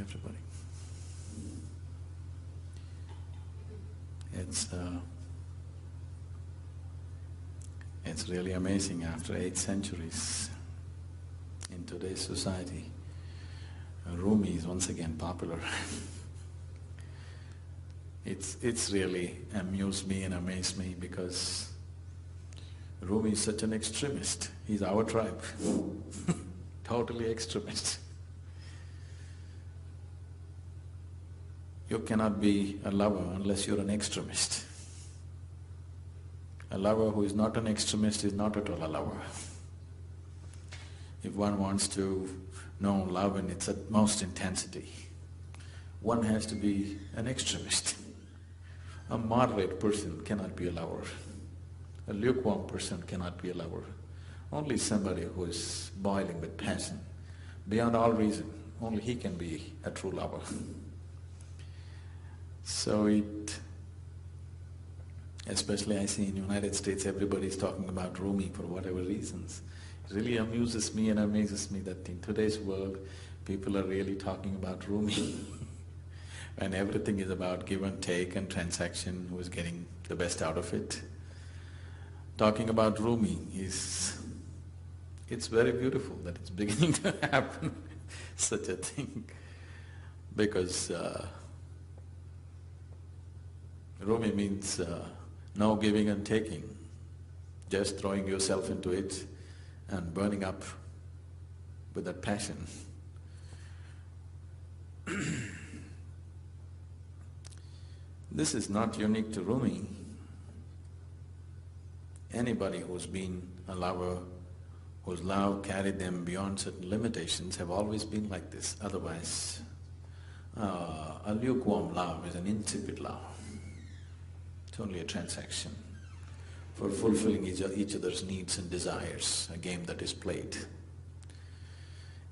everybody. It's really amazing after 8 centuries in today's society, Rumi is once again popular. It's really amused me and amazed me because Rumi is such an extremist. He's our tribe, totally extremist. You cannot be a lover unless you're an extremist. A lover who is not an extremist is not at all a lover. If one wants to know love in its utmost intensity, one has to be an extremist. A moderate person cannot be a lover. A lukewarm person cannot be a lover. Only somebody who is boiling with passion, beyond all reason, only he can be a true lover. So especially I see in the United States, everybody is talking about Rumi for whatever reasons. It really amuses me and amazes me that in today's world, people are really talking about Rumi. And everything is about give and take and transaction, who is getting the best out of it. Talking about Rumi it's very beautiful that it's beginning to happen, such a thing. Because Rumi means no giving and taking, just throwing yourself into it and burning up with that passion. This is not unique to Rumi. Anybody who's been a lover, whose love carried them beyond certain limitations have always been like this. Otherwise, a lukewarm love is an insipid love. It's only a transaction for fulfilling each other's needs and desires, a game that is played.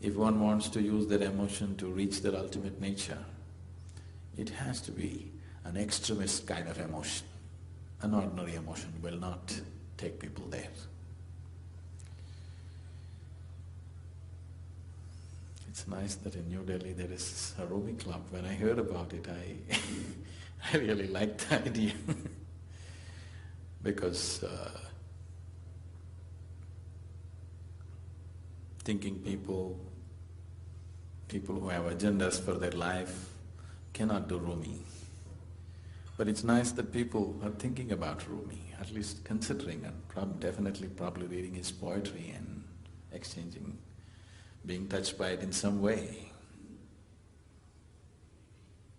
If one wants to use their emotion to reach their ultimate nature, it has to be an extremist kind of emotion. An ordinary emotion will not take people there. It's nice that in New Delhi there is a Rumi club. When I heard about it, I really liked the idea because thinking people who have agendas for their life cannot do Rumi. But it's nice that people are thinking about Rumi, at least considering and definitely probably reading his poetry and exchanging, being touched by it in some way.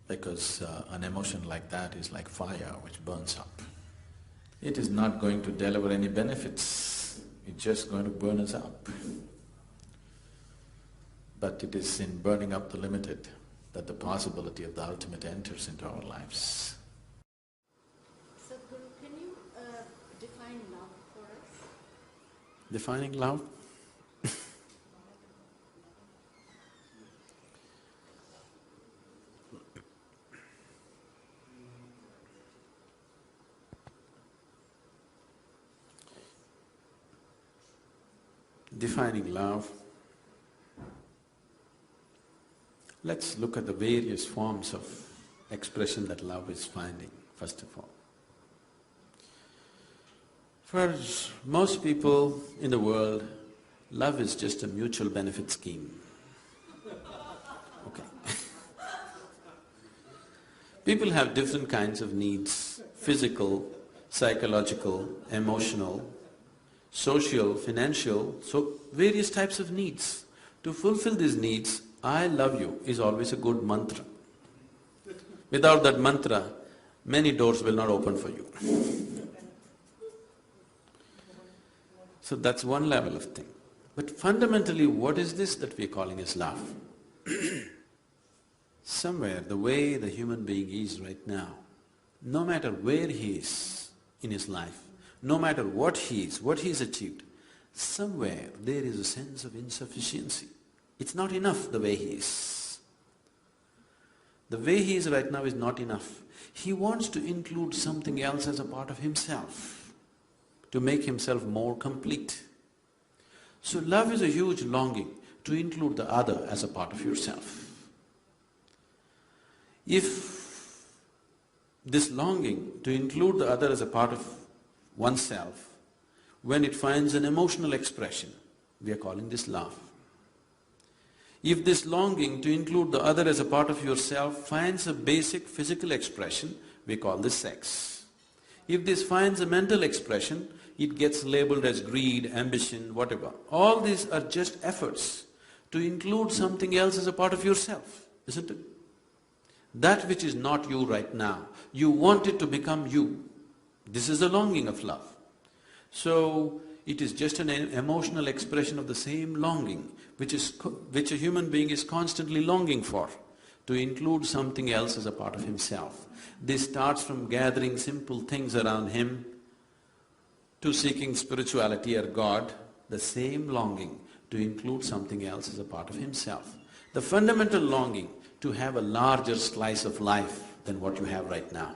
Because an emotion like that is like fire which burns up. It is not going to deliver any benefits, it's just going to burn us up. But it is in burning up the limited that the possibility of the ultimate enters into our lives. Sadhguru, can you define love for us? Defining love? Defining love, let's look at the various forms of expression that love is finding, first of all. For most people in the world, love is just a mutual benefit scheme. Okay. People have different kinds of needs, physical, psychological, emotional, social, financial, so various types of needs. To fulfill these needs, I love you is always a good mantra. Without that mantra, many doors will not open for you. So that's one level of thing. But fundamentally, what is this that we're calling as love? Somewhere, the way the human being is right now, no matter where he is in his life, no matter what he's achieved, somewhere there is a sense of insufficiency. It's not enough the way he is. The way he is right now is not enough. He wants to include something else as a part of himself, to make himself more complete. So love is a huge longing to include the other as a part of yourself. If this longing to include the other as a part of oneself, when it finds an emotional expression, we are calling this love. If this longing to include the other as a part of yourself finds a basic physical expression, we call this sex. If this finds a mental expression, it gets labeled as greed, ambition, whatever. All these are just efforts to include something else as a part of yourself, isn't it? That which is not you right now, you want it to become you. This is the longing of love. So, it is just an emotional expression of the same longing which a human being is constantly longing for, to include something else as a part of himself. This starts from gathering simple things around him to seeking spirituality or God, the same longing to include something else as a part of himself. The fundamental longing to have a larger slice of life than what you have right now.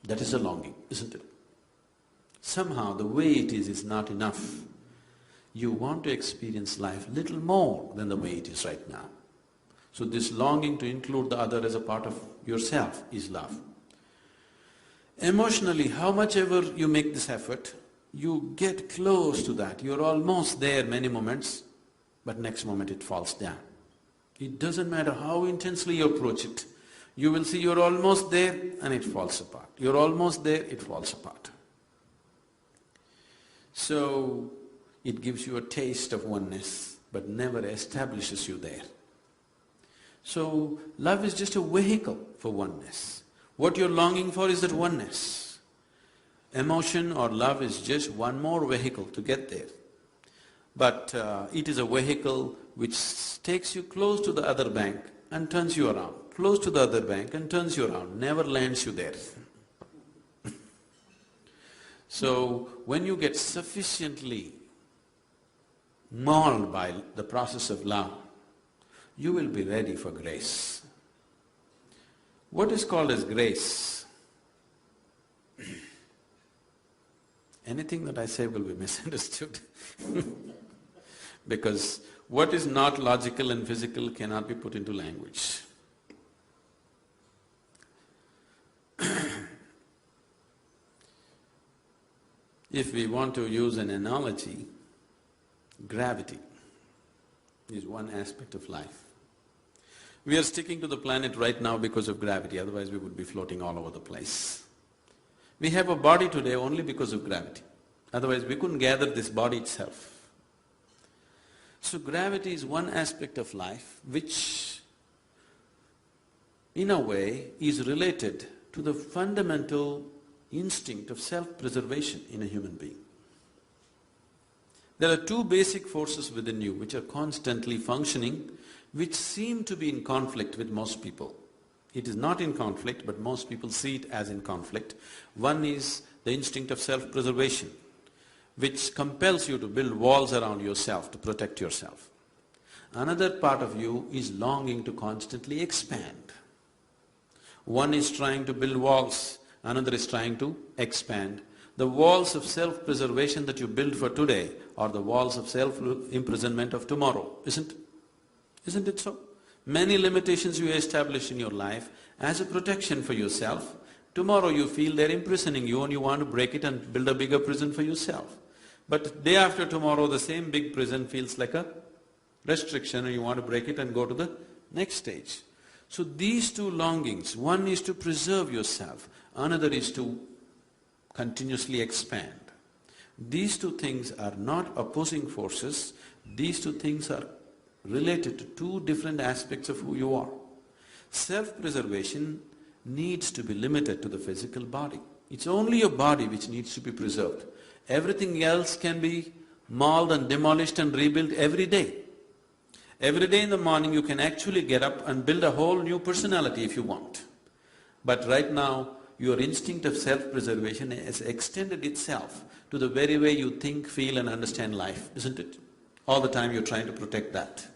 That is a longing, isn't it? Somehow the way it is not enough. You want to experience life little more than the way it is right now. So this longing to include the other as a part of yourself is love. Emotionally, how much ever you make this effort, you get close to that. You're almost there many moments, but next moment it falls down. It doesn't matter how intensely you approach it. You will see you're almost there and it falls apart. You're almost there, it falls apart. So, it gives you a taste of oneness, but never establishes you there. So, love is just a vehicle for oneness. What you're longing for is that oneness. Emotion or love is just one more vehicle to get there. But it is a vehicle which takes you close to the other bank and turns you around, close to the other bank and turns you around, never lands you there. So, when you get sufficiently mauled by the process of love, you will be ready for grace. What is called as grace? Anything that I say will be misunderstood. Because what is not logical and physical cannot be put into language. If we want to use an analogy, gravity is one aspect of life. We are sticking to the planet right now because of gravity, otherwise we would be floating all over the place. We have a body today only because of gravity, otherwise we couldn't gather this body itself. So gravity is one aspect of life which, in a way, is related to the fundamental instinct of self-preservation in a human being. There are two basic forces within you which are constantly functioning, which seem to be in conflict with most people. It is not in conflict, but most people see it as in conflict. One is the instinct of self-preservation, which compels you to build walls around yourself to protect yourself. Another part of you is longing to constantly expand. One is trying to build walls, another is trying to expand. The walls of self-preservation that you build for today are the walls of self-imprisonment of tomorrow, isn't it? Isn't it so? Many limitations you establish in your life as a protection for yourself. Tomorrow you feel they're imprisoning you and you want to break it and build a bigger prison for yourself. But day after tomorrow the same big prison feels like a restriction and you want to break it and go to the next stage. So these two longings, one is to preserve yourself, another is to continuously expand. These two things are not opposing forces, these two things are related to two different aspects of who you are. Self-preservation needs to be limited to the physical body. It's only your body which needs to be preserved. Everything else can be mauled and demolished and rebuilt every day. Every day in the morning you can actually get up and build a whole new personality if you want. But right now, your instinct of self-preservation has extended itself to the very way you think, feel and understand life, isn't it? All the time you're trying to protect that.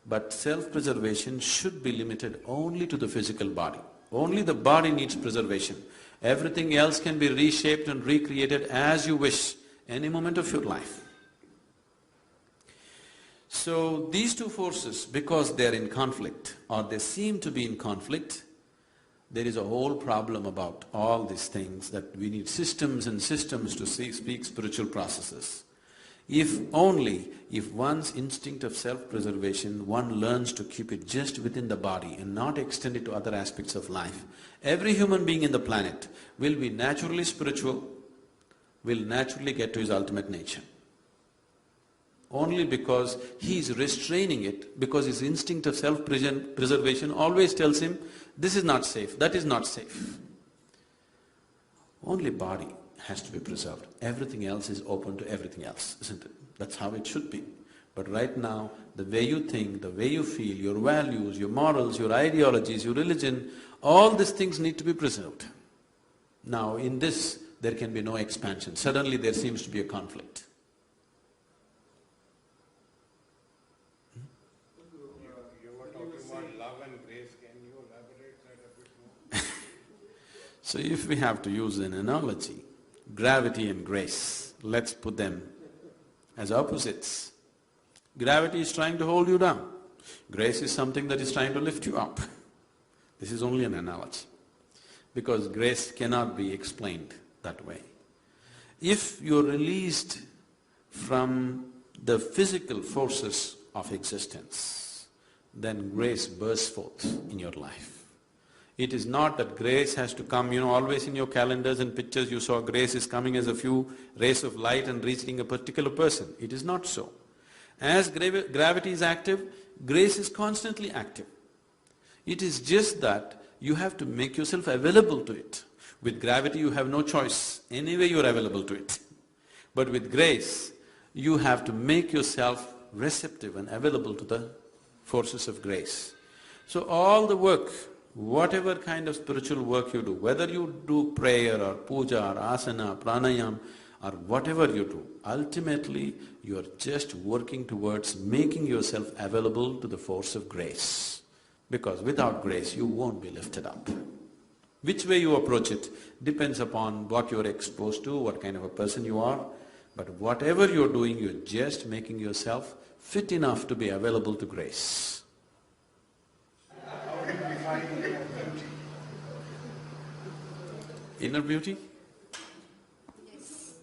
But self-preservation should be limited only to the physical body. Only the body needs preservation. Everything else can be reshaped and recreated as you wish, any moment of your life. So these two forces, because they are in conflict, or they seem to be in conflict, There is a whole problem about all these things that we need systems and systems to speak spiritual processes. If one's instinct of self-preservation, one learns to keep it just within the body and not extend it to other aspects of life, every human being in the planet will be naturally spiritual, will naturally get to his ultimate nature. Only because he is restraining it, because his instinct of self-preservation always tells him, this is not safe, that is not safe. Only body has to be preserved. Everything else is open to everything else, isn't it? That's how it should be. But right now, the way you think, the way you feel, your values, your morals, your ideologies, your religion, all these things need to be preserved. Now in this, there can be no expansion. Suddenly there seems to be a conflict. You were talking about love and grace. Can you elaborate that a bit more? So if we have to use an analogy, gravity and grace, let's put them as opposites. Gravity is trying to hold you down. Grace is something that is trying to lift you up. This is only an analogy, because grace cannot be explained that way. If you're released from the physical forces of existence, then grace bursts forth in your life. It is not that grace has to come, always in your calendars and pictures you saw grace is coming as a few rays of light and reaching a particular person. It is not so. As gravity is active, grace is constantly active. It is just that you have to make yourself available to it. With gravity you have no choice, anyway you are available to it. But with grace, you have to make yourself receptive and available to the forces of grace. So all the work, whatever kind of spiritual work you do, whether you do prayer or puja or asana, pranayam or whatever you do, ultimately you are just working towards making yourself available to the force of grace. Because without grace you won't be lifted up. Which way you approach it depends upon what you're exposed to, what kind of a person you are. But whatever you're doing, you're just making yourself fit enough to be available to grace. How do you define inner beauty? Inner beauty? Yes.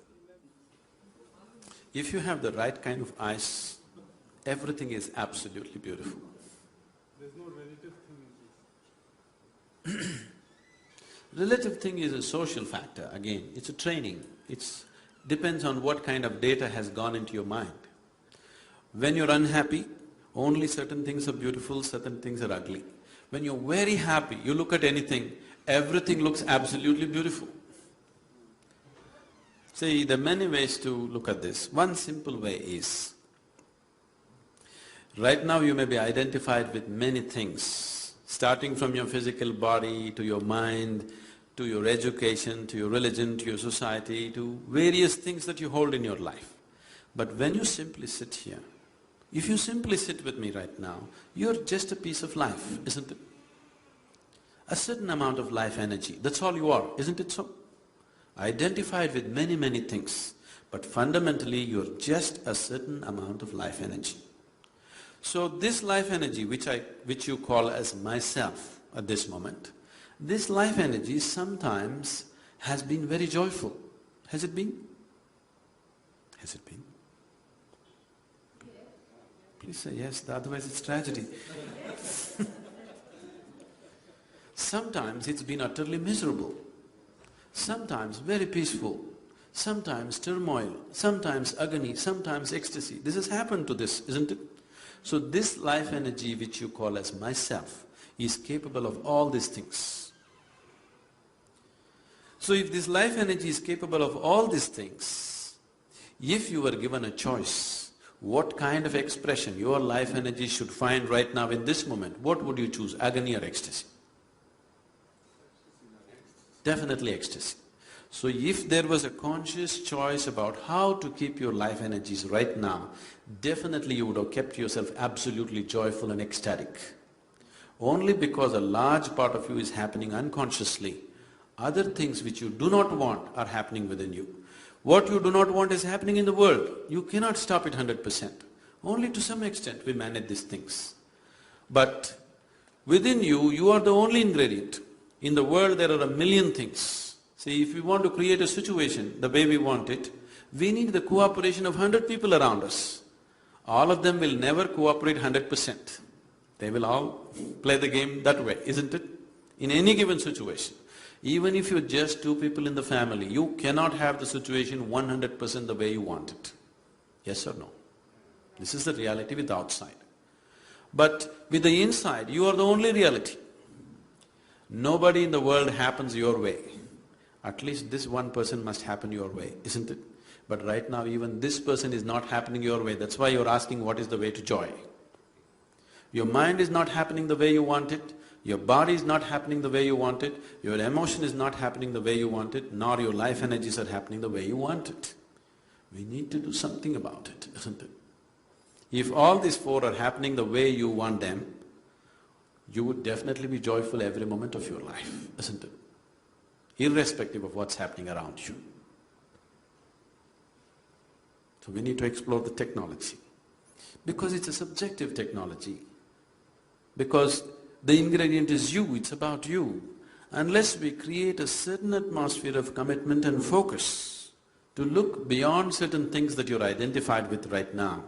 If you have the right kind of eyes, everything is absolutely beautiful. There's no relative thing in this. Relative thing is a social factor, again, it's a training. It depends on what kind of data has gone into your mind. When you're unhappy, only certain things are beautiful, certain things are ugly. When you're very happy, you look at anything, everything looks absolutely beautiful. See, there are many ways to look at this. One simple way is, right now you may be identified with many things, starting from your physical body to your mind, to your education, to your religion, to your society, to various things that you hold in your life. But when you simply sit here, if you simply sit with me right now, you're just a piece of life, isn't it? A certain amount of life energy, that's all you are, isn't it so? Identified with many, many things, but fundamentally you're just a certain amount of life energy. So this life energy which you call as myself at this moment, this life energy sometimes has been very joyful. Has it been? Has it been? Please say yes, otherwise it's tragedy. Sometimes it's been utterly miserable, sometimes very peaceful, sometimes turmoil, sometimes agony, sometimes ecstasy. This has happened to this, isn't it? So this life energy which you call as myself is capable of all these things. So if this life energy is capable of all these things, if you were given a choice, what kind of expression your life energy should find right now in this moment, what would you choose, agony or ecstasy? Definitely ecstasy. So if there was a conscious choice about how to keep your life energies right now, definitely you would have kept yourself absolutely joyful and ecstatic. Only because a large part of you is happening unconsciously, other things which you do not want are happening within you. What you do not want is happening in the world. You cannot stop it 100%. Only to some extent we manage these things. But within you, you are the only ingredient. In the world there are a million things. See, if we want to create a situation the way we want it, we need the cooperation of 100 people around us. All of them will never cooperate 100%. They will all play the game that way, isn't it? In any given situation. Even if you're just two people in the family, you cannot have the situation 100% the way you want it. Yes or no? This is the reality with the outside. But with the inside, you are the only reality. Nobody in the world happens your way. At least this one person must happen your way, isn't it? But right now even this person is not happening your way, that's why you're asking what is the way to joy. Your mind is not happening the way you want it, your body is not happening the way you want it, your emotion is not happening the way you want it, nor your life energies are happening the way you want it. We need to do something about it, isn't it? If all these four are happening the way you want them, you would definitely be joyful every moment of your life, isn't it? Irrespective of what's happening around you. So we need to explore the technology. Because it's a subjective technology. Because the ingredient is you, it's about you. Unless we create a certain atmosphere of commitment and focus to look beyond certain things that you're identified with right now,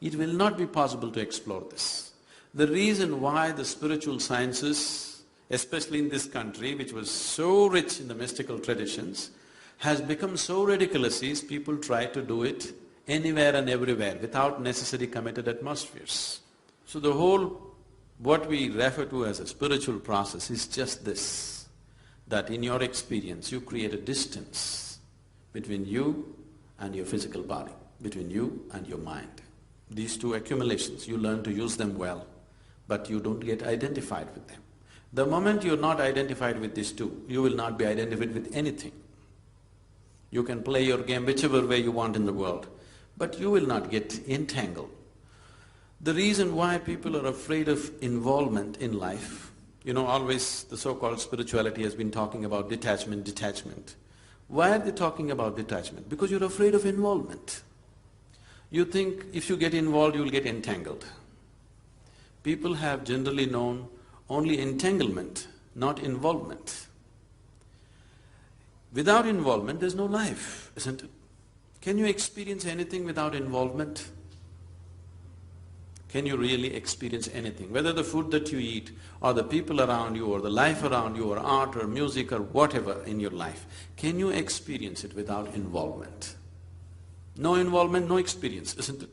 it will not be possible to explore this. The reason why the spiritual sciences, especially in this country, which was so rich in the mystical traditions, has become so ridiculous is people try to do it anywhere and everywhere without necessary committed atmospheres. So the whole, what we refer to as a spiritual process is just this, that in your experience you create a distance between you and your physical body, between you and your mind. These two accumulations, you learn to use them well, but you don't get identified with them. The moment you're not identified with these two, you will not be identified with anything. You can play your game whichever way you want in the world, but you will not get entangled. The reason why people are afraid of involvement in life, always the so-called spirituality has been talking about detachment, detachment. Why are they talking about detachment? Because you're afraid of involvement. You think if you get involved, you'll get entangled. People have generally known only entanglement, not involvement. Without involvement, there's no life, isn't it? Can you experience anything without involvement? Can you really experience anything? Whether the food that you eat, or the people around you, or the life around you, or art, or music, or whatever in your life, can you experience it without involvement? No involvement, no experience, isn't it?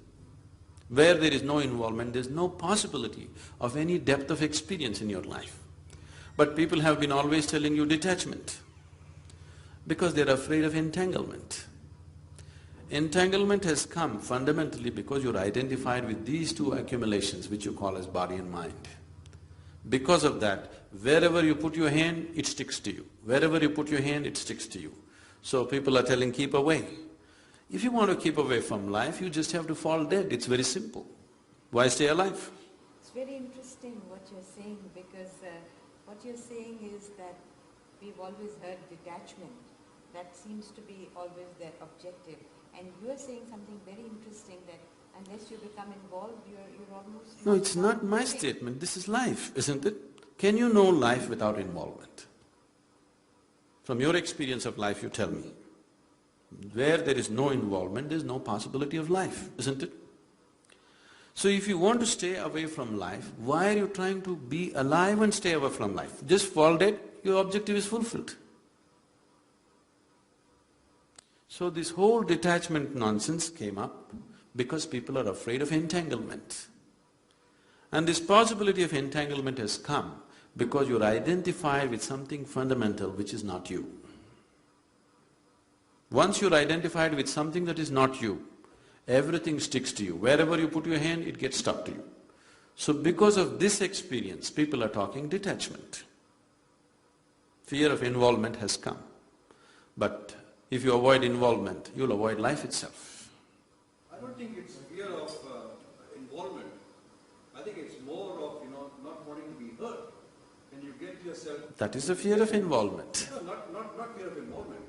Where there is no involvement, there's no possibility of any depth of experience in your life. But people have been always telling you detachment, because they're afraid of entanglement. Entanglement has come fundamentally because you're identified with these two accumulations which you call as body and mind. Because of that, wherever you put your hand, it sticks to you. Wherever you put your hand, it sticks to you. So people are telling, keep away. If you want to keep away from life, you just have to fall dead. It's very simple. Why stay alive? It's very interesting what you're saying, because what you're saying is that we've always heard detachment. That seems to be always their objective. And you are saying something very interesting, that unless you become involved, you're almost… No, it's not my statement. This is life, isn't it? Can you know life without involvement? From your experience of life, you tell me. Where there is no involvement, there is no possibility of life, isn't it? So if you want to stay away from life, why are you trying to be alive and stay away from life? Just fall dead, your objective is fulfilled. So this whole detachment nonsense came up because people are afraid of entanglement. And this possibility of entanglement has come because you're identified with something fundamental which is not you. Once you're identified with something that is not you, everything sticks to you. Wherever you put your hand, it gets stuck to you. So because of this experience, people are talking detachment. Fear of involvement has come. But if you avoid involvement, you'll avoid life itself. I don't think it's fear of involvement. I think it's more of, not wanting to be hurt. When you get yourself… That is the fear of involvement. No, not fear of involvement.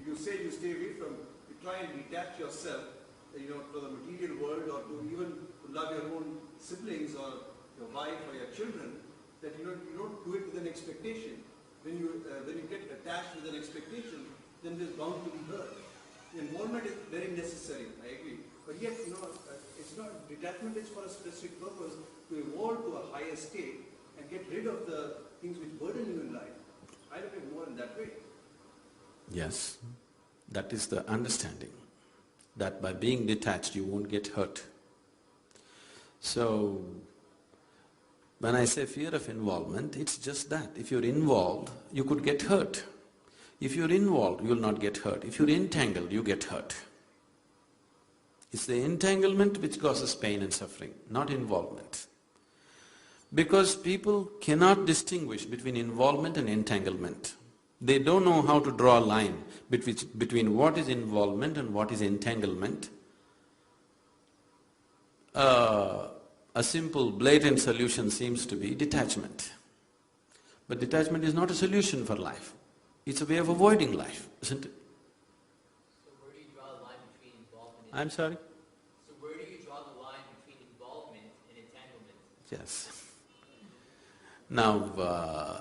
You say you stay away from… You try and detach yourself, to the material world, or to even love your own siblings or your wife or your children, that you don't do it with an expectation. when you get attached with an expectation, then there's bound to be hurt. The involvement is very necessary, I agree. But yet, it's not, detachment is for a specific purpose, to evolve to a higher state and get rid of the things which burden you in life. I look at it more in that way. Yes, that is the understanding, that by being detached you won't get hurt. So, when I say fear of involvement, it's just that. If you're involved, you could get hurt. If you're involved, you will not get hurt. If you're entangled, you get hurt. It's the entanglement which causes pain and suffering, not involvement. Because people cannot distinguish between involvement and entanglement. They don't know how to draw a line between what is involvement and what is entanglement. A simple, blatant solution seems to be detachment. But detachment is not a solution for life. It's a way of avoiding life, isn't it? So where do you draw the line between involvement and… I'm sorry? So where do you draw the line between involvement and entanglement? Yes. Now,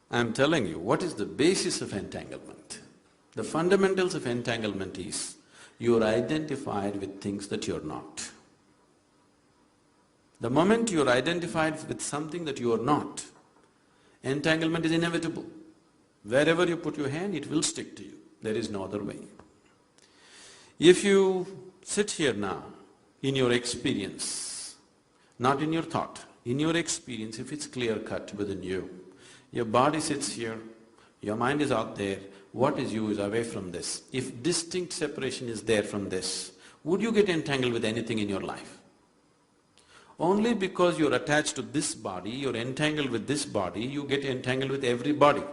I'm telling you, what is the basis of entanglement? The fundamentals of entanglement is, you're identified with things that you're not. The moment you're identified with something that you are not, entanglement is inevitable. Wherever you put your hand, it will stick to you. There is no other way. If you sit here now, in your experience, not in your thought, in your experience, if it's clear-cut within you, your body sits here, your mind is out there, what is you is away from this. If distinct separation is there from this, would you get entangled with anything in your life? Only because you're attached to this body, you're entangled with this body, you get entangled with every body.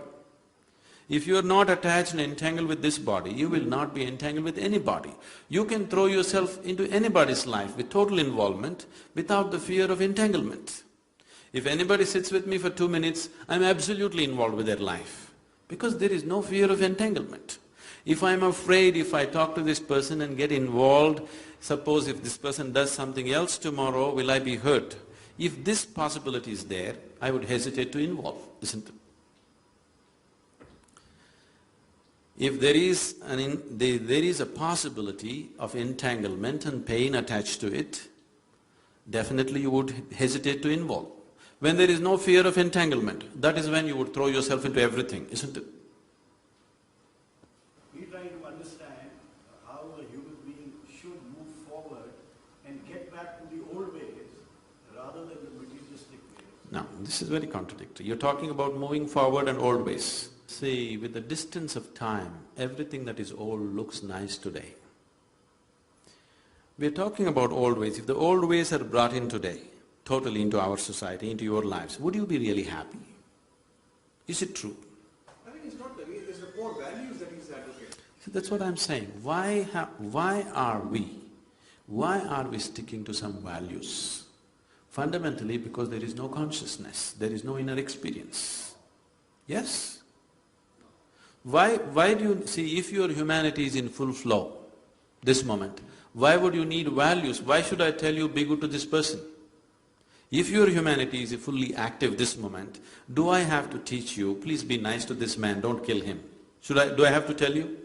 If you're not attached and entangled with this body, you will not be entangled with any body. You can throw yourself into anybody's life with total involvement without the fear of entanglement. If anybody sits with me for 2 minutes, I'm absolutely involved with their life because there is no fear of entanglement. If I'm afraid, if I talk to this person and get involved, suppose if this person does something else tomorrow, will I be hurt? If this possibility is there, I would hesitate to involve, isn't it? If there is a possibility of entanglement and pain attached to it, definitely you would hesitate to involve. When there is no fear of entanglement, that is when you would throw yourself into everything, isn't it? We're trying to understand how a human being should move forward and get back to the old ways rather than the materialistic ways. Now, this is very contradictory. You're talking about moving forward and old ways. See, with the distance of time, everything that is old looks nice today. We're talking about old ways. If the old ways are brought in today, totally into our society, into your lives, would you be really happy? Is it true? I think it's not the way, it's the core values that he's advocating. See, that's what I'm saying. Why are we sticking to some values? Fundamentally because there is no consciousness, there is no inner experience. Yes? Why do you… see, if your humanity is in full flow, this moment, why would you need values? Why should I tell you, be good to this person? If your humanity is fully active this moment, do I have to teach you, please be nice to this man, don't kill him? Do I have to tell you?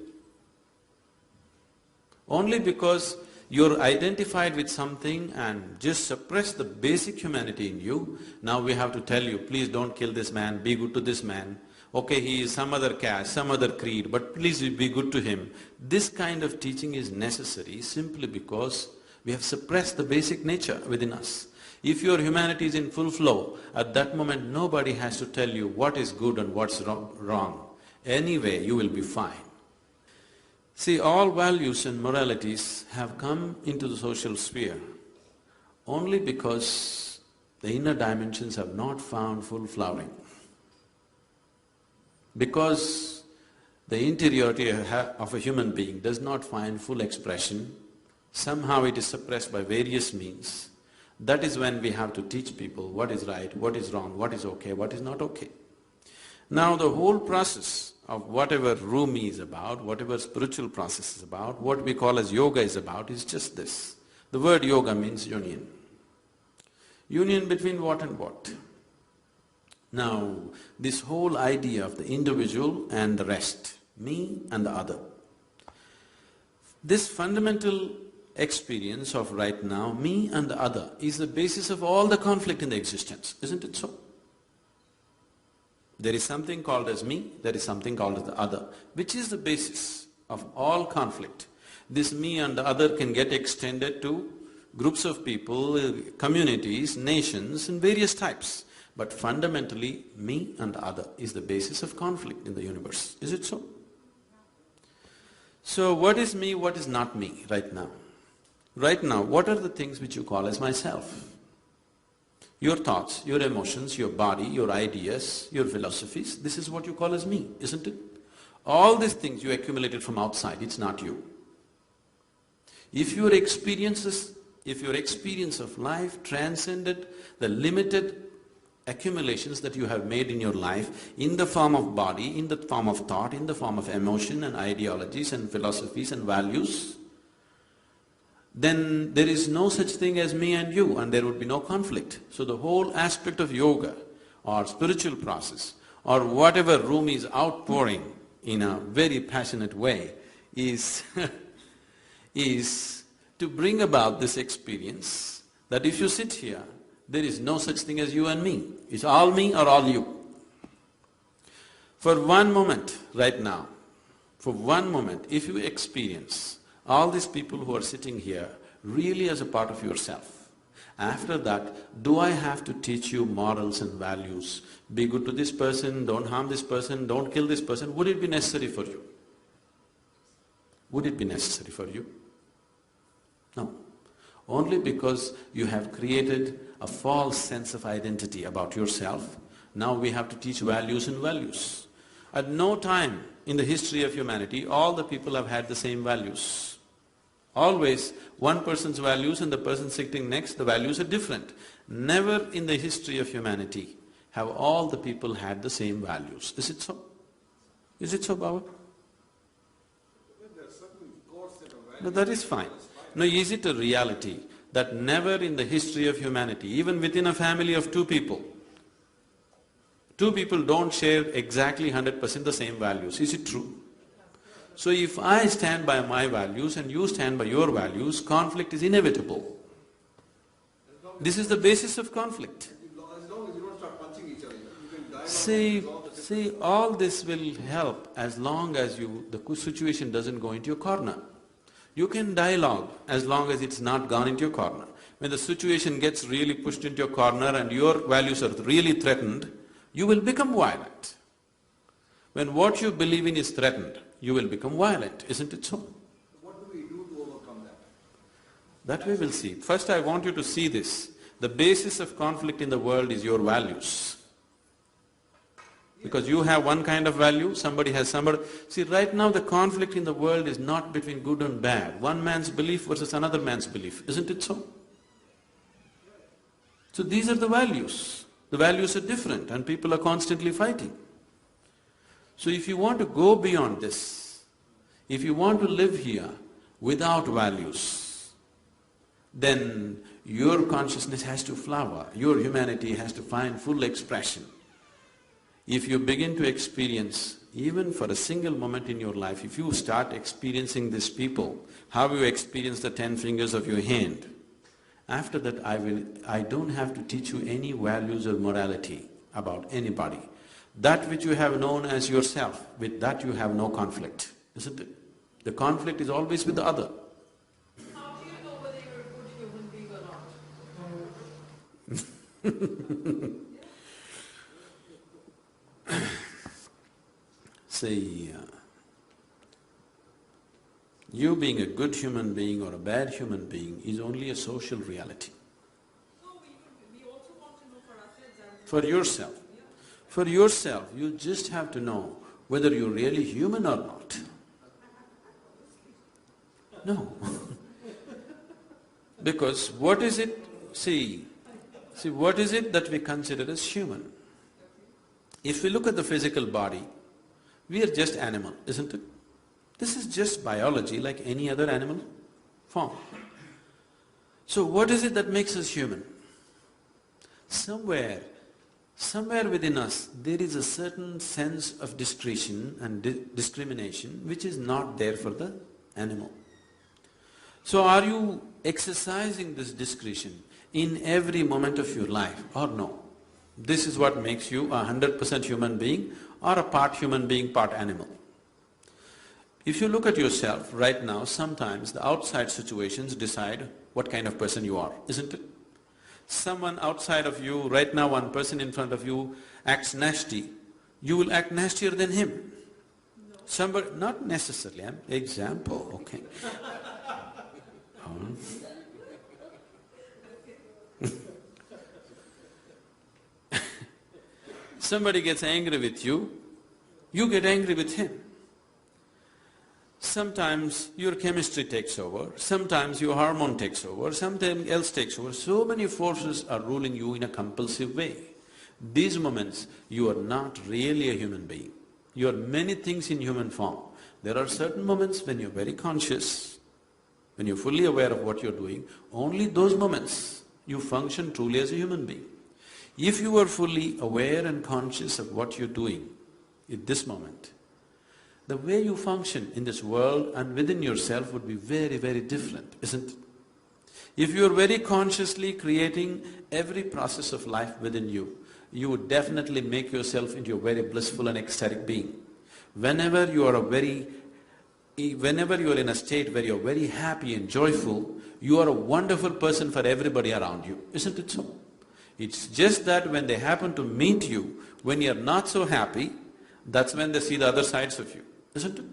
Only because you're identified with something and just suppress the basic humanity in you, now we have to tell you, please don't kill this man, be good to this man. Okay, he is some other caste, some other creed, but please be good to him. This kind of teaching is necessary simply because we have suppressed the basic nature within us. If your humanity is in full flow, at that moment nobody has to tell you what is good and what's wrong. Anyway, you will be fine. See, all values and moralities have come into the social sphere only because the inner dimensions have not found full flowering. Because the interiority of a human being does not find full expression, somehow it is suppressed by various means. That is when we have to teach people what is right, what is wrong, what is okay, what is not okay. Now the whole process of whatever Rumi is about, whatever spiritual process is about, what we call as yoga is about, is just this. The word yoga means union. Union between what and what? Now, this whole idea of the individual and the rest, me and the other, this fundamental experience of right now, me and the other, is the basis of all the conflict in the existence, isn't it so? There is something called as me, there is something called as the other, which is the basis of all conflict. This me and the other can get extended to groups of people, communities, nations, and various types. But fundamentally, me and the other is the basis of conflict in the universe. Is it so? So what is me, what is not me right now? Right now, what are the things which you call as myself? Your thoughts, your emotions, your body, your ideas, your philosophies, this is what you call as me, isn't it? All these things you accumulated from outside, it's not you. If your experience of life transcended the limited accumulations that you have made in your life in the form of body, in the form of thought, in the form of emotion and ideologies and philosophies and values, then there is no such thing as me and you, and there would be no conflict. So the whole aspect of yoga or spiritual process or whatever Rumi is outpouring in a very passionate way is is to bring about this experience that if you sit here, there is no such thing as you and me. It's all me or all you. For one moment right now, for one moment, if you experience all these people who are sitting here really as a part of yourself, after that, do I have to teach you morals and values? Be good to this person, don't harm this person, don't kill this person. Would it be necessary for you? Would it be necessary for you? No. Only because you have created a false sense of identity about yourself, now we have to teach values and values. At no time in the history of humanity, all the people have had the same values. Always one person's values and the person sitting next, the values are different. Never in the history of humanity have all the people had the same values. Is it so? Is it so, Baba? No, that is fine. No, is it a reality that never in the history of humanity, even within a family of two people don't share exactly 100% the same values? Is it true? So if I stand by my values and you stand by your values, conflict is inevitable. This is the basis of conflict. As long as you don't start punching each other, you can dialogue. See, all this will help as long as the situation doesn't go into your corner. You can dialogue as long as it's not gone into your corner. When the situation gets really pushed into your corner and your values are really threatened, you will become violent. When what you believe in is threatened, you will become violent, isn't it so? What do we do to overcome that? That we will see. First I want you to see this. The basis of conflict in the world is your values. Because you have one kind of value, somebody has somebody… See, right now the conflict in the world is not between good and bad. One man's belief versus another man's belief, isn't it so? So these are the values. The values are different and people are constantly fighting. So if you want to go beyond this, if you want to live here without values, then your consciousness has to flower, your humanity has to find full expression. If you begin to experience, even for a single moment in your life, if you start experiencing these people, how you experience the 10 fingers of your hand, after that I don't have to teach you any values or morality about anybody. That which you have known as yourself, with that you have no conflict, isn't it? The conflict is always with the other. How do you know whether you're a good human being or not? See, you being a good human being or a bad human being is only a social reality. No, we also want to know for ourselves and… For yourself. For yourself, you just have to know whether you're really human or not. No. Because what is it… See, what is it that we consider as human? If we look at the physical body, we are just animal, isn't it? This is just biology like any other animal form. So what is it that makes us human? Somewhere somewhere within us there is a certain sense of discretion and discrimination which is not there for the animal. So are you exercising this discretion in every moment of your life or no? This is what makes you 100% human being or a part human being, part animal. If you look at yourself right now, sometimes the outside situations decide what kind of person you are, isn't it? Someone outside of you, right now one person in front of you acts nasty, you will act nastier than him. No. Somebody… not necessarily, example, okay. Somebody gets angry with you, you get angry with him. Sometimes your chemistry takes over, sometimes your hormone takes over, something else takes over. So many forces are ruling you in a compulsive way. These moments, you are not really a human being. You are many things in human form. There are certain moments when you're very conscious, when you're fully aware of what you're doing, only those moments you function truly as a human being. If you are fully aware and conscious of what you're doing at this moment, the way you function in this world and within yourself would be very, very different, isn't it? If you're very consciously creating every process of life within you, you would definitely make yourself into a very blissful and ecstatic being. Whenever you are in a state where you're very happy and joyful, you are a wonderful person for everybody around you, isn't it so? It's just that when they happen to meet you, when you're not so happy, that's when they see the other sides of you, isn't it?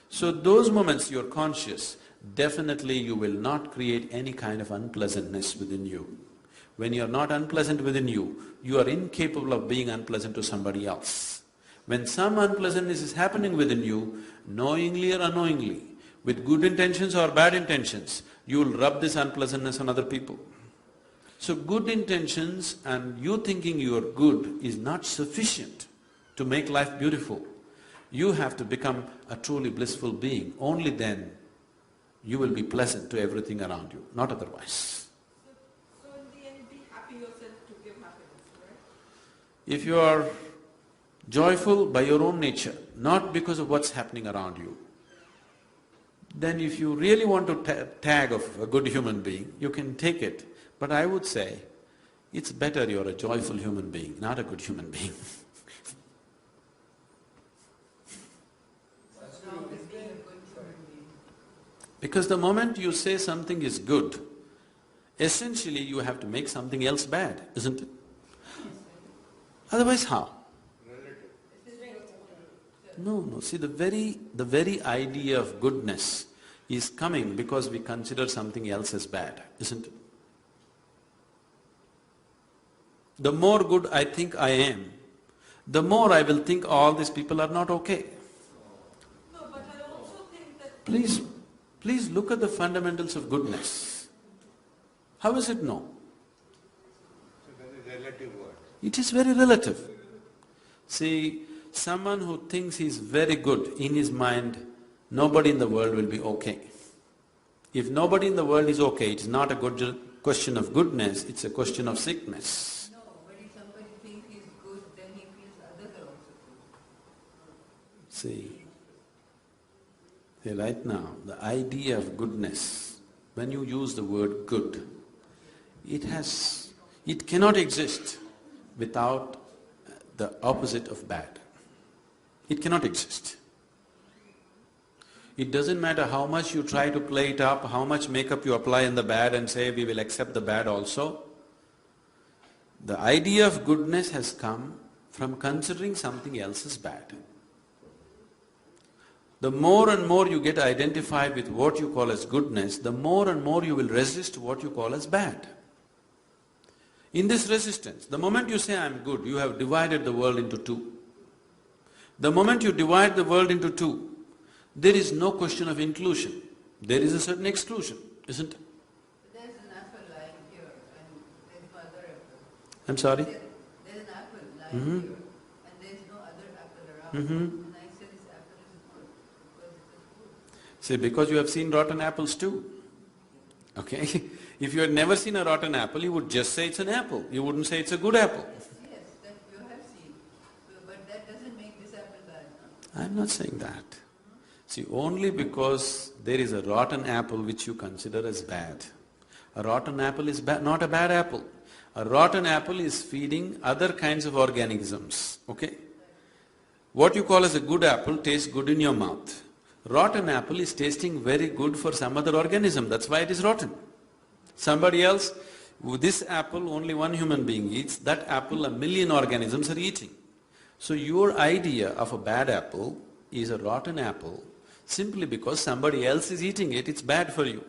So those moments you're conscious, definitely you will not create any kind of unpleasantness within you. When you're not unpleasant within you, you are incapable of being unpleasant to somebody else. When some unpleasantness is happening within you, knowingly or unknowingly, with good intentions or bad intentions, you will rub this unpleasantness on other people. So good intentions and you thinking you are good is not sufficient to make life beautiful. You have to become a truly blissful being. Only then you will be pleasant to everything around you, not otherwise. So in the end, be happy yourself to give happiness, right? If you are joyful by your own nature, not because of what's happening around you, then if you really want to tag of a good human being, you can take it. But I would say, it's better you're a joyful human being, not a good human being. What's wrong with being a good human being? Because the moment you say something is good, essentially you have to make something else bad, isn't it? Otherwise how? No, see the very idea of goodness is coming because we consider something else as bad, isn't it? The more good I think I am, the more I will think all these people are not okay. No, but I also think that… Please look at the fundamentals of goodness. How is it no? So that is relative word. It is very relative. See, someone who thinks he's very good, in his mind, nobody in the world will be okay. If nobody in the world is okay, it's not a question of goodness, it's a question of sickness. No, but if somebody thinks he's good, then he feels others are also good. See, right now, the idea of goodness, when you use the word good, it cannot exist without the opposite of bad. It cannot exist. It doesn't matter how much you try to play it up, how much makeup you apply in the bad and say we will accept the bad also. The idea of goodness has come from considering something else as bad. The more and more you get identified with what you call as goodness, the more and more you will resist what you call as bad. In this resistance, the moment you say, I am good, you have divided the world into two. The moment you divide the world into two, there is no question of inclusion. There is a certain exclusion, isn't it? There's an apple lying here and there's no other apple. I'm sorry? There's an apple lying here and there's no other apple around. And I say this apple is good because it is good. See, because you have seen rotten apples too. okay? If you had never seen a rotten apple, you would just say it's an apple. You wouldn't say it's a good apple. Yes, that you have seen. But that doesn't make this apple bad. I'm not saying that. See, only because there is a rotten apple which you consider as bad. A rotten apple is not a bad apple. A rotten apple is feeding other kinds of organisms, okay? What you call as a good apple tastes good in your mouth. Rotten apple is tasting very good for some other organism, that's why it is rotten. Somebody else, this apple only one human being eats, that apple a million organisms are eating. So your idea of a bad apple is a rotten apple simply because somebody else is eating it, it's bad for you.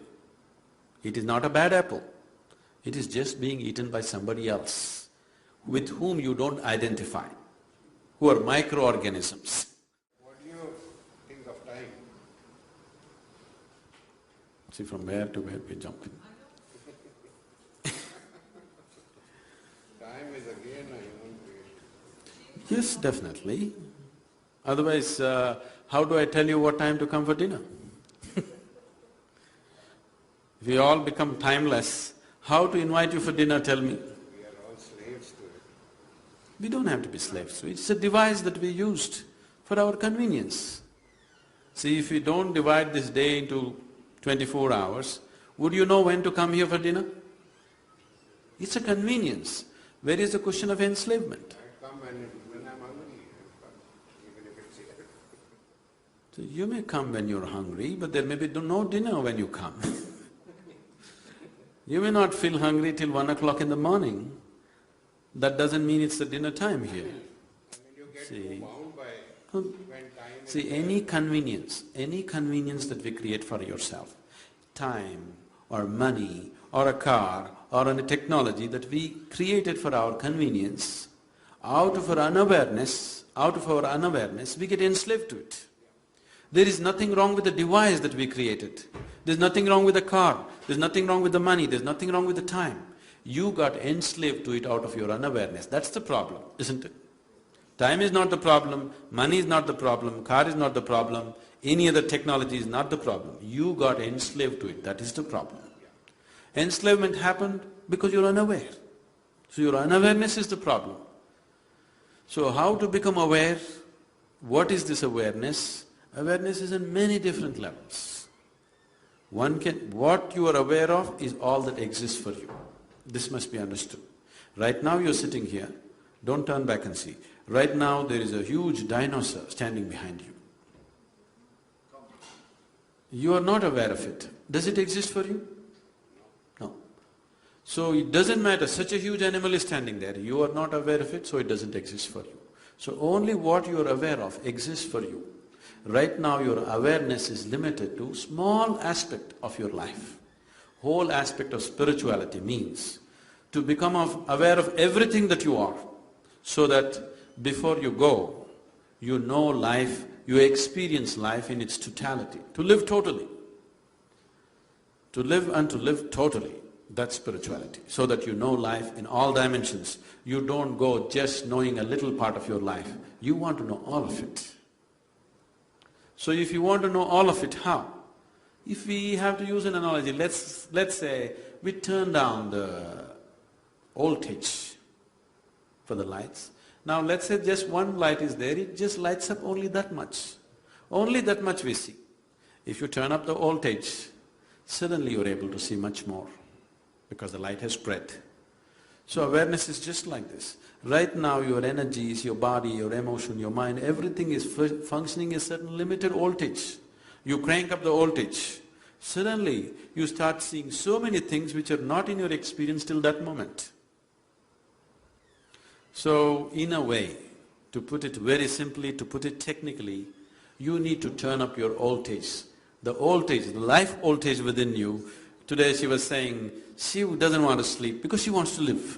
It is not a bad apple. It is just being eaten by somebody else with whom you don't identify, who are microorganisms. What do you think of time? See, from where to where we jump in. Time is again a human creation. Yes, definitely. Otherwise, how do I tell you what time to come for dinner? If we all become timeless, how to invite you for dinner, tell me? We are all slaves to it. We don't have to be slaves to it. It's a device that we used for our convenience. See, if we don't divide this day into 24 hours, would you know when to come here for dinner? It's a convenience. Where is the question of enslavement? I come when I'm hungry, even if it's here. So you may come when you're hungry, but there may be no dinner when you come. You may not feel hungry till 1 o'clock in the morning. That doesn't mean it's the dinner time here. I mean, you get See. too bound by Um, when time is See, any convenience that we create for yourself, time or money or a car or a technology that we created for our convenience, out of our unawareness, we get enslaved to it. There is nothing wrong with the device that we created. There's nothing wrong with the car, there's nothing wrong with the money, there's nothing wrong with the time. You got enslaved to it out of your unawareness. That's the problem, isn't it? Time is not the problem, money is not the problem, car is not the problem, any other technology is not the problem. You got enslaved to it, that is the problem. Enslavement happened because you're unaware. So your unawareness is the problem. So how to become aware? What is this awareness? Awareness is in many different levels. What you are aware of is all that exists for you. This must be understood. Right now you're sitting here, don't turn back and see. Right now there is a huge dinosaur standing behind you. You are not aware of it. Does it exist for you? No. So it doesn't matter, such a huge animal is standing there, you are not aware of it, so it doesn't exist for you. So only what you are aware of exists for you. Right now your awareness is limited to small aspect of your life. Whole aspect of spirituality means to become aware of everything that you are, so that before you go, you know life, you experience life in its totality, to live totally. To live and to live totally, that's spirituality, so that you know life in all dimensions. You don't go just knowing a little part of your life, you want to know all of it. So if you want to know all of it, how? If we have to use an analogy, let's say we turn down the voltage for the lights. Now let's say just one light is there, it just lights up only that much. Only that much we see. If you turn up the voltage, suddenly you're able to see much more because the light has spread. So awareness is just like this. Right now your energies, your body, your emotion, your mind, everything is functioning a certain limited voltage. You crank up the voltage, suddenly you start seeing so many things which are not in your experience till that moment. So in a way, to put it very simply, to put it technically, you need to turn up your voltage. The voltage, the life voltage within you. Today she was saying, she doesn't want to sleep because she wants to live.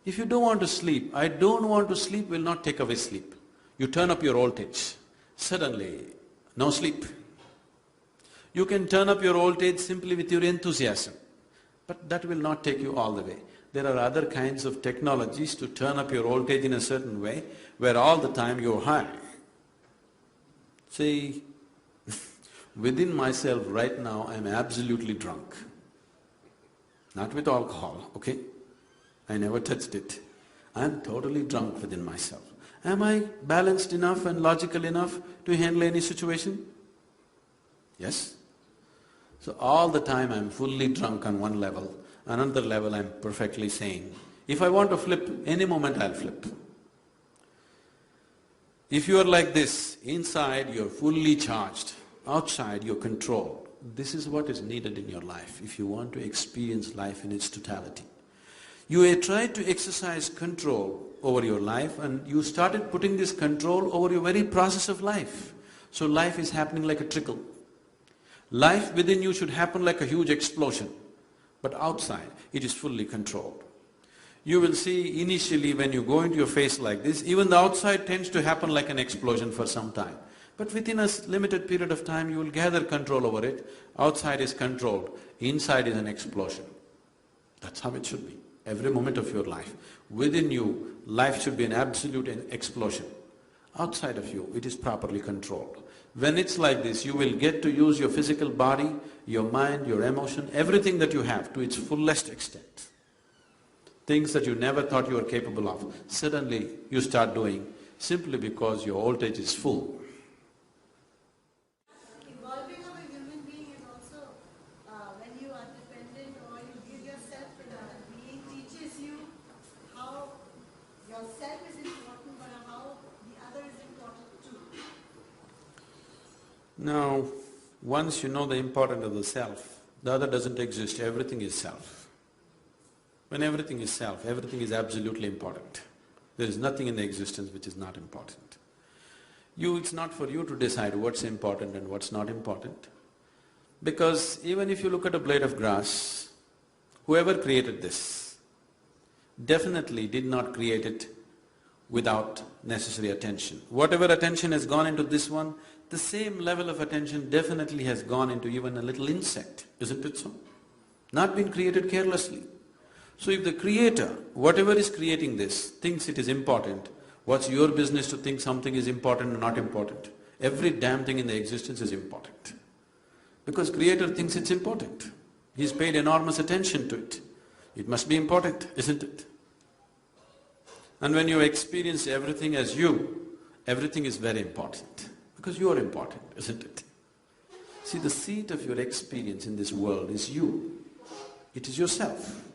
If you don't want to sleep, I don't want to sleep will not take away sleep. You turn up your voltage, suddenly no sleep. You can turn up your voltage simply with your enthusiasm, but that will not take you all the way. There are other kinds of technologies to turn up your voltage in a certain way, where all the time you're high. See, Within myself right now I'm absolutely drunk. Not with alcohol, okay? I never touched it. I'm totally drunk within myself. Am I balanced enough and logical enough to handle any situation? Yes? So all the time I'm fully drunk on one level, another level I'm perfectly sane. If I want to flip, any moment I'll flip. If you are like this, inside you're fully charged, outside you're controlled. This is what is needed in your life if you want to experience life in its totality. You tried to exercise control over your life and you started putting this control over your very process of life. So life is happening like a trickle. Life within you should happen like a huge explosion, but outside it is fully controlled. You will see initially when you go into your face like this, even the outside tends to happen like an explosion for some time. But within a limited period of time you will gather control over it, outside is controlled, inside is an explosion. That's how it should be. Every moment of your life. Within you, life should be an absolute explosion. Outside of you, it is properly controlled. When it's like this, you will get to use your physical body, your mind, your emotion, everything that you have to its fullest extent. Things that you never thought you were capable of, suddenly you start doing simply because your voltage is full. Evolving of a human being is also when you are dependent or you give yourself to another being, teaches you how yourself is important but how the other is important too. Now, once you know the importance of the self, the other doesn't exist, everything is self. When everything is self, everything is absolutely important. There is nothing in the existence which is not important. It's not for you to decide what's important and what's not important. Because even if you look at a blade of grass, whoever created this definitely did not create it without necessary attention. Whatever attention has gone into this one, the same level of attention definitely has gone into even a little insect, isn't it so? Not been created carelessly. So if the creator, whatever is creating this, thinks it is important, what's your business to think something is important or not important? Every damn thing in the existence is important. Because creator thinks it's important. He's paid enormous attention to it. It must be important, isn't it? And when you experience everything as you, everything is very important. Because you are important, isn't it? See, the seat of your experience in this world is you. It is yourself.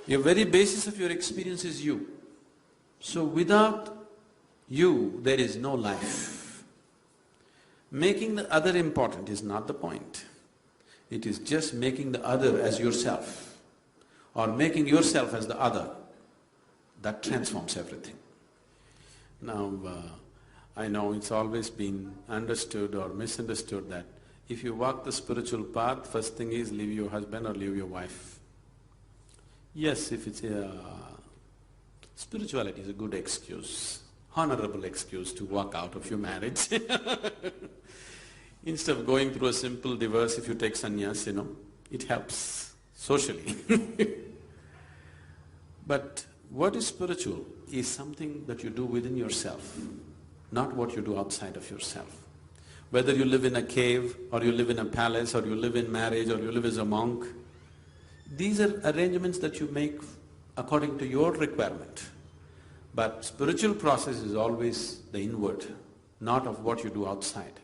Your very basis of your experience is you. So without you, there is no life. Making the other important is not the point. It is just making the other as yourself, or making yourself as the other. That transforms everything. Now, I know it's always been understood or misunderstood that if you walk the spiritual path, first thing is leave your husband or leave your wife. Yes, if it's spirituality is a good excuse, honorable excuse to walk out of your marriage. Instead of going through a simple divorce, if you take sannyas, it helps socially. But what is spiritual is something that you do within yourself, not what you do outside of yourself. Whether you live in a cave, or you live in a palace, or you live in marriage, or you live as a monk, these are arrangements that you make according to your requirement. But spiritual process is always the inward, not of what you do outside.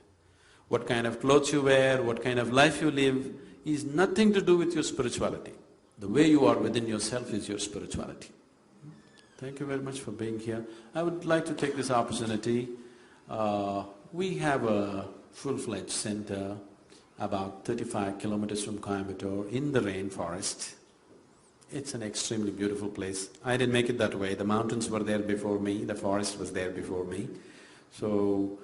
What kind of clothes you wear, what kind of life you live, is nothing to do with your spirituality. The way you are within yourself is your spirituality. Thank you very much for being here. I would like to take this opportunity. We have a full-fledged center about 35 kilometers from Coimbatore in the rainforest. It's an extremely beautiful place. I didn't make it that way. The mountains were there before me, the forest was there before me. So,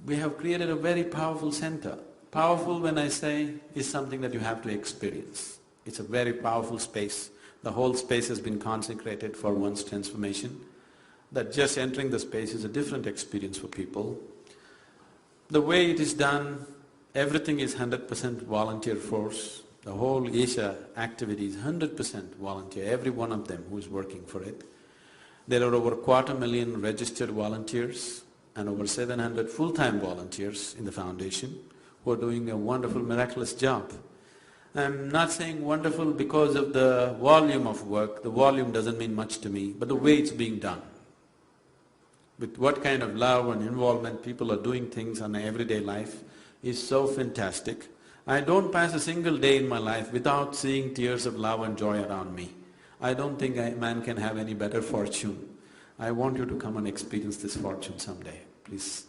we have created a very powerful center. Powerful, when I say, is something that you have to experience. It's a very powerful space. The whole space has been consecrated for one's transformation. That just entering the space is a different experience for people. The way it is done, everything is 100% volunteer force. The whole Asia activity is 100% volunteer, every one of them who is working for it. There are over 250,000 registered volunteers. and over 700 full-time volunteers in the foundation who are doing a wonderful, miraculous job. I'm not saying wonderful because of the volume of work. The volume doesn't mean much to me, but the way it's being done. With what kind of love and involvement people are doing things on an everyday life is so fantastic. I don't pass a single day in my life without seeing tears of love and joy around me. I don't think a man can have any better fortune. I want you to come and experience this fortune someday, please.